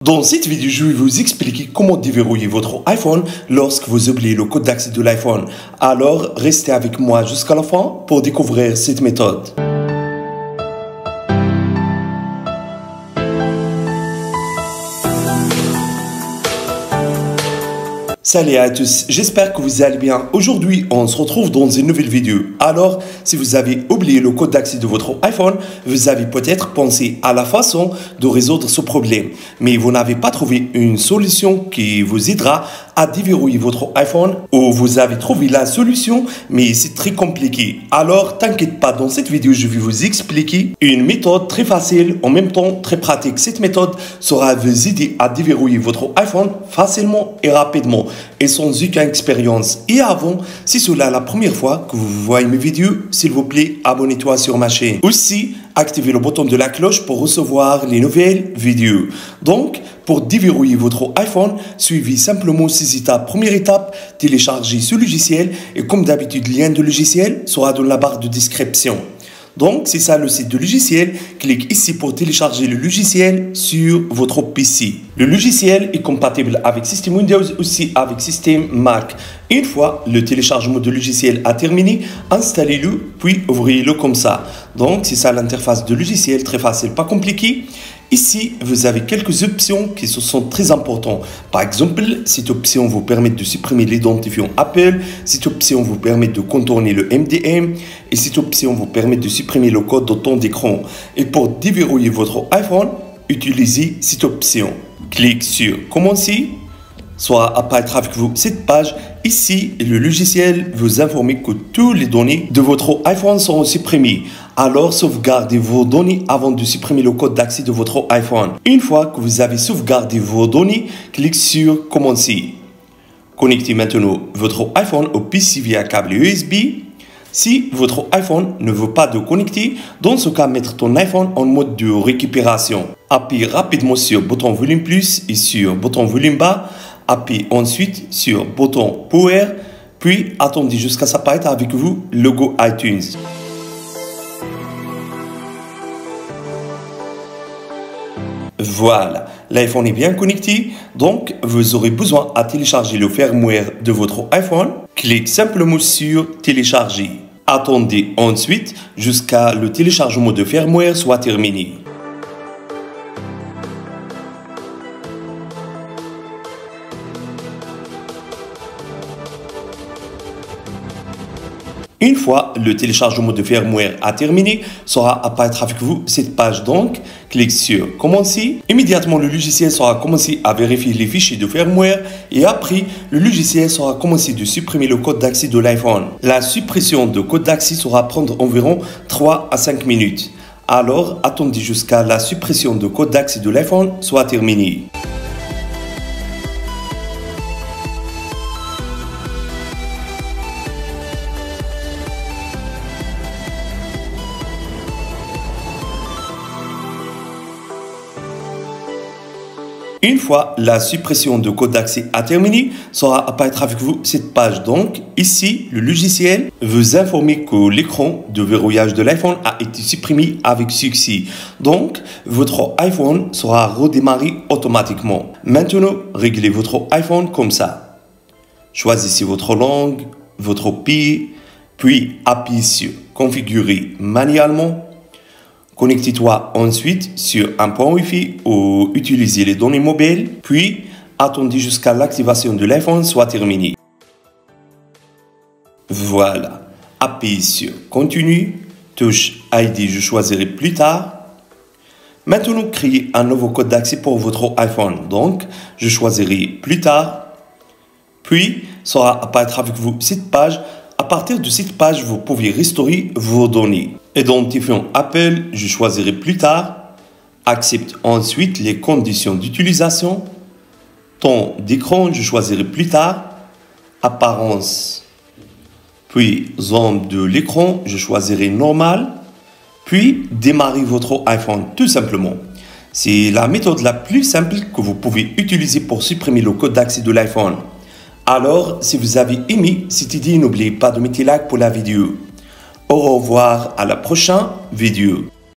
Dans cette vidéo, je vais vous expliquer comment déverrouiller votre iPhone lorsque vous oubliez le code d'accès de l'iPhone. Alors, restez avec moi jusqu'à la fin pour découvrir cette méthode. Salut à tous, j'espère que vous allez bien. Aujourd'hui, on se retrouve dans une nouvelle vidéo. Alors, si vous avez oublié le code d'accès de votre iPhone, vous avez peut-être pensé à la façon de résoudre ce problème. Mais vous n'avez pas trouvé une solution qui vous aidera à déverrouiller votre iPhone, ou vous avez trouvé la solution, mais c'est très compliqué. Alors, t'inquiète pas, dans cette vidéo, je vais vous expliquer une méthode très facile, en même temps très pratique. Cette méthode sera vous aider à déverrouiller votre iPhone facilement et rapidement, et sans aucune expérience. Et avant, si c'est la première fois que vous voyez mes vidéos, s'il vous plaît, abonnez-toi sur ma chaîne. Aussi, activez le bouton de la cloche pour recevoir les nouvelles vidéos. Donc, pour déverrouiller votre iPhone, suivez simplement ces étapes. Première étape, téléchargez ce logiciel et comme d'habitude, le lien de logiciel sera dans la barre de description. Donc, c'est ça le site de logiciel. Cliquez ici pour télécharger le logiciel sur votre PC. Le logiciel est compatible avec système Windows, aussi avec système Mac. Une fois le téléchargement de logiciel a terminé, installez-le, puis ouvrez-le comme ça. Donc, c'est ça l'interface de logiciel, très facile, pas compliqué. Ici, vous avez quelques options qui sont très importantes. Par exemple, cette option vous permet de supprimer l'identifiant Apple. Cette option vous permet de contourner le MDM. Et cette option vous permet de supprimer le code de temps d'écran. Et pour déverrouiller votre iPhone, utilisez cette option. Cliquez sur Commencer. Soit apparaître avec vous cette page. Ici, le logiciel vous informe que toutes les données de votre iPhone seront supprimées. Alors, sauvegardez vos données avant de supprimer le code d'accès de votre iPhone. Une fois que vous avez sauvegardé vos données, cliquez sur Commencer. Connectez maintenant votre iPhone au PC via câble USB. Si votre iPhone ne veut pas de connecter, dans ce cas, mettre ton iPhone en mode de récupération. Appuyez rapidement sur le bouton volume plus et sur le bouton volume bas. Appuyez ensuite sur le bouton Power, puis attendez jusqu'à s'apparaître avec vous le logo iTunes. Voilà, l'iPhone est bien connecté, donc vous aurez besoin à télécharger le firmware de votre iPhone. Cliquez simplement sur Télécharger. Attendez ensuite jusqu'à le téléchargement de firmware soit terminé. Une fois le téléchargement de firmware a terminé, sera apparaître avec vous cette page. Donc, cliquez sur Commencer. Immédiatement, le logiciel sera commencé à vérifier les fichiers de firmware et après, le logiciel sera commencé de supprimer le code d'accès de l'iPhone. La suppression de code d'accès sera prendre environ 3 à 5 minutes. Alors, attendez jusqu'à la suppression de code d'accès de l'iPhone soit terminée. Une fois la suppression de code d'accès a terminé, sera apparaître avec vous cette page. Donc, ici, le logiciel vous informe que l'écran de verrouillage de l'iPhone a été supprimé avec succès. Donc, votre iPhone sera redémarré automatiquement. Maintenant, réglez votre iPhone comme ça. Choisissez votre langue, votre pays, puis appuyez sur Configurer manuellement. Connectez-toi ensuite sur un point Wi-Fi ou utilisez les données mobiles, puis attendez jusqu'à l'activation de l'iPhone soit terminée. Voilà, appuyez sur Continue, touche ID, je choisirai plus tard. Maintenant, créez un nouveau code d'accès pour votre iPhone. Donc, je choisirai plus tard. Puis, sera apparaître avec vous cette page. À partir de cette page, vous pouvez restaurer vos données. Identifiant Apple, je choisirai plus tard. Accepte ensuite les conditions d'utilisation. Temps d'écran, je choisirai plus tard. Apparence. Puis, zone de l'écran, je choisirai normal. Puis, démarrer votre iPhone tout simplement. C'est la méthode la plus simple que vous pouvez utiliser pour supprimer le code d'accès de l'iPhone. Alors, si vous avez aimé cette idée, n'oubliez pas de mettre like pour la vidéo. Au revoir à la prochaine vidéo.